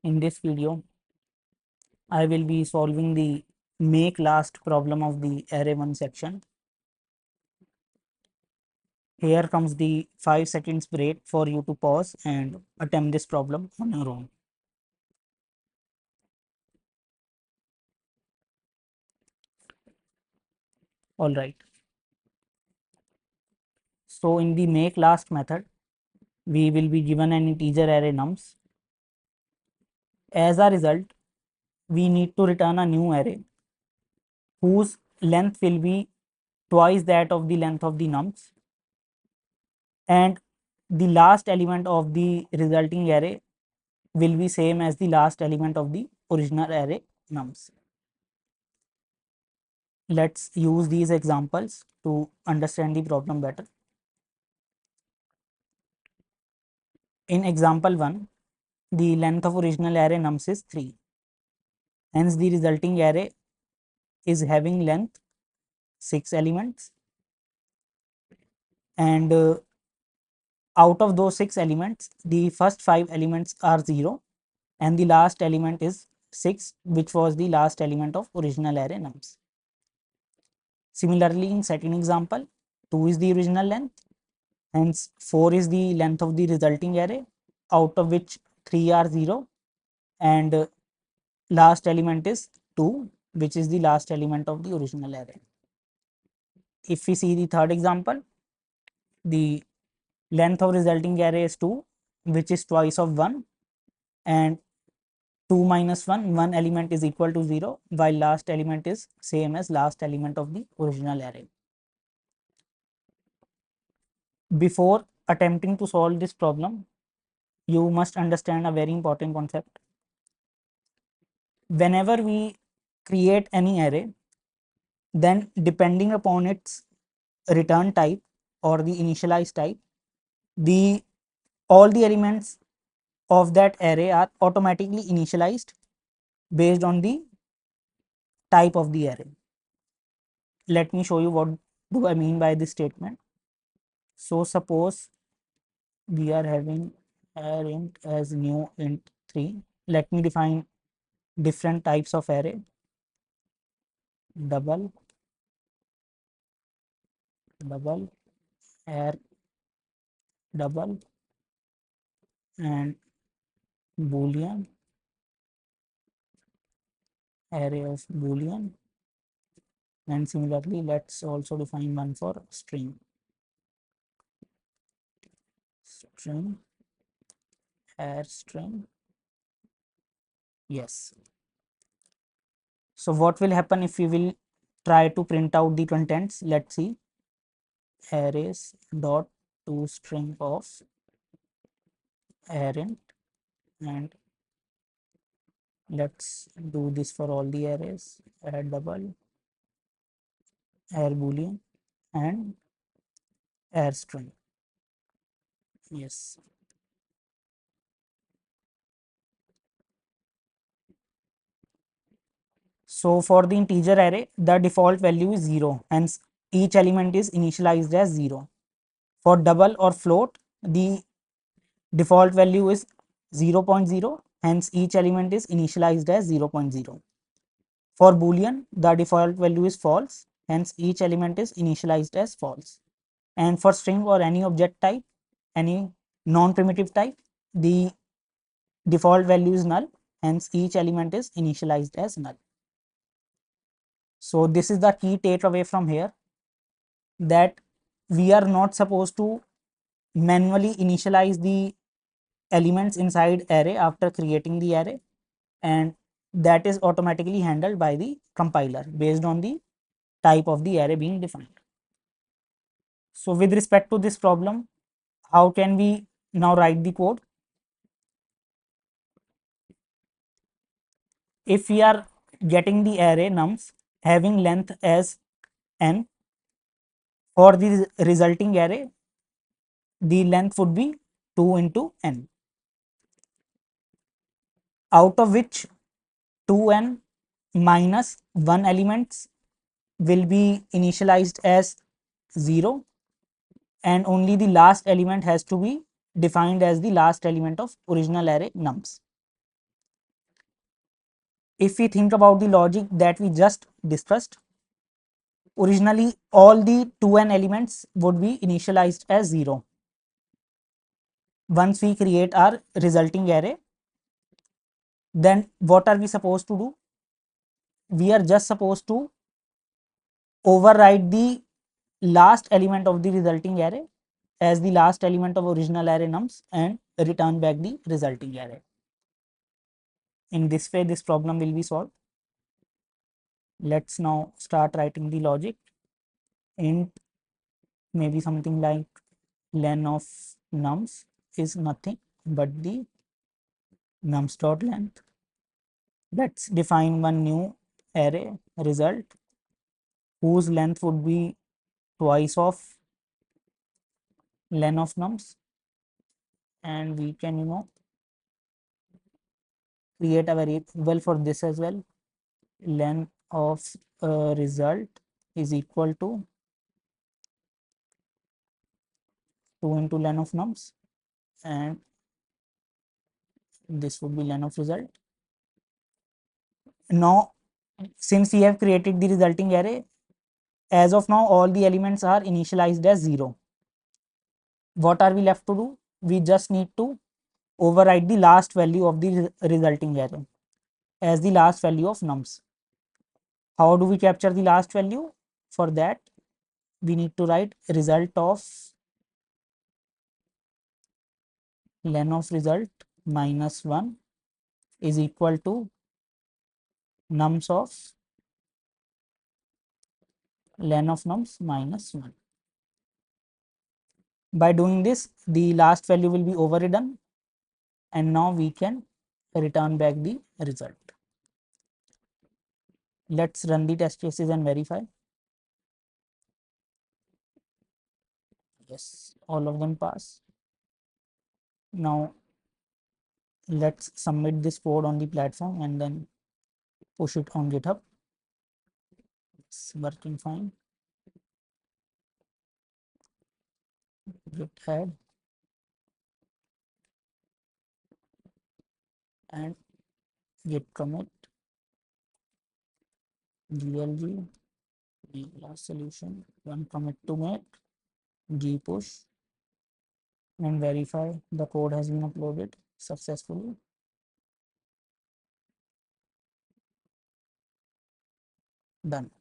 In this video, I will be solving the makeLast problem of the Array-1 section. Here comes the 5 seconds break for you to pause and attempt this problem on your own. Alright. So in the makeLast method, we will be given an integer array nums. As a result, we need to return a new array whose length will be twice that of the length of the nums, and the last element of the resulting array will be same as the last element of the original array nums. Let's use these examples to understand the problem better. In example 1, the length of original array nums is 3. Hence, the resulting array is having length 6 elements, and out of those 6 elements, the first 5 elements are 0 and the last element is 6, which was the last element of original array nums. Similarly, in second example, 2 is the original length, hence 4 is the length of the resulting array, out of which 3 are 0 and last element is 2, which is the last element of the original array. If we see the third example, the length of resulting array is 2, which is twice of 1, and 2 minus 1, one element is equal to 0, while last element is same as last element of the original array. Before attempting to solve this problem, you must understand a very important concept. Whenever we create any array, then depending upon its return type or the initialized type, all the elements of that array are automatically initialized based on the type of the array. Let me show you what do I mean by this statement. So suppose we are having arint as new int 3. Let me define different types of array: double, air, double, and boolean, array of boolean, and similarly let's also define one for string, air string. Yes. So what will happen if we will try to print out the contents? Let's see. Arrays dot to string of arint, and let's do this for all the arrays: air double, air boolean, and air string. Yes. So for the integer array, the default value is 0, hence each element is initialized as 0. For double or float, the default value is 0.0, hence each element is initialized as 0.0. For boolean, the default value is false, hence each element is initialized as false. And for string or any object type, any non-primitive type, the default value is null, hence each element is initialized as null. So this is the key takeaway from here, that we are not supposed to manually initialize the elements inside array after creating the array, and that is automatically handled by the compiler based on the type of the array being defined. So with respect to this problem, how can we now write the code? If we are getting the array nums having length as n, for the resulting array, the length would be 2 into n, out of which 2n minus 1 elements will be initialized as 0, and only the last element has to be defined as the last element of original array nums. if we think about the logic that we just discussed, originally all the 2n elements would be initialized as 0. Once we create our resulting array, then what are we supposed to do? We are just supposed to override the last element of the resulting array as the last element of original array nums and return back the resulting array. In this way, this problem will be solved. Let's now start writing the logic. Int maybe something like len of nums is nothing but the nums dot length. Let's define one new array result whose length would be twice of len of nums, and we can create a variable for this as well. Len of result is equal to 2 into len of nums, and this would be len of result. Now since we have created the resulting array, as of now all the elements are initialized as 0. What are we left to do? We just need to override the last value of the resulting array as the last value of nums. How do we capture the last value? For that, we need to write result of len of result minus 1 is equal to nums of len of nums minus 1. By doing this, the last value will be overridden, and now we can return back the result. Let's run the test cases and verify. Yes, all of them pass. Now let's submit this code on the platform and then push it on GitHub. It's working fine. Git add and git commit glg last solution, one commit to make, g push, and verify the code has been uploaded successfully. Done.